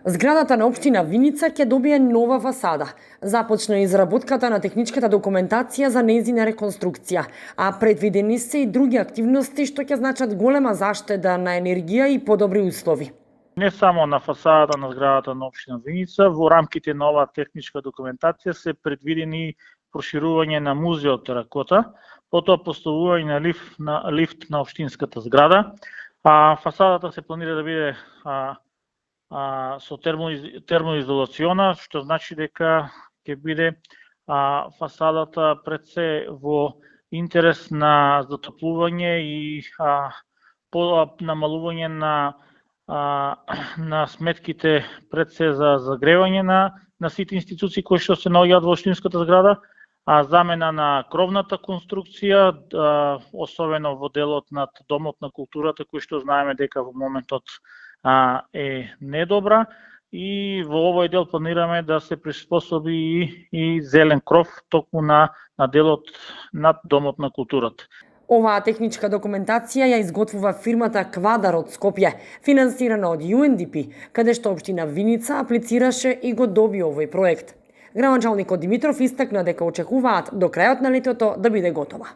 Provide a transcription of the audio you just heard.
Зградата на општина Виница ќе добие нова фасада. Започна изработката на техничката документација за нејзина реконструкција, а предвидени се и други активности што ќе значат голема заштеда на енергија и подобри услови. Не само на фасадата на зградата на општина Виница, во рамките на оваа техничка документација се предвидени проширување на музеот Теракота, потоа поставување на лифт на општинската зграда, а фасадата се планира да биде со термоизолациона, што значи дека ќе биде фасадата пред се во интерес на затоплување и намалување на сметките пред се за загревање на сите институции кои што се наоѓаат во општинската зграда, а замена на кровната конструкција, особено во делот над Домот на културата, кој што знаеме дека во моментот е недобра, и во овој дел планираме да се приспособи и зелен кров токму на делот над Домот на културата. Оваа техничка документација ја изготвува фирмата Квадар од Скопје, финансирана од UNDP, каде што општина Виница аплицираше и го доби овој проект. Градоначалникот Димитров истакна дека очекуваат до крајот на летото да биде готова.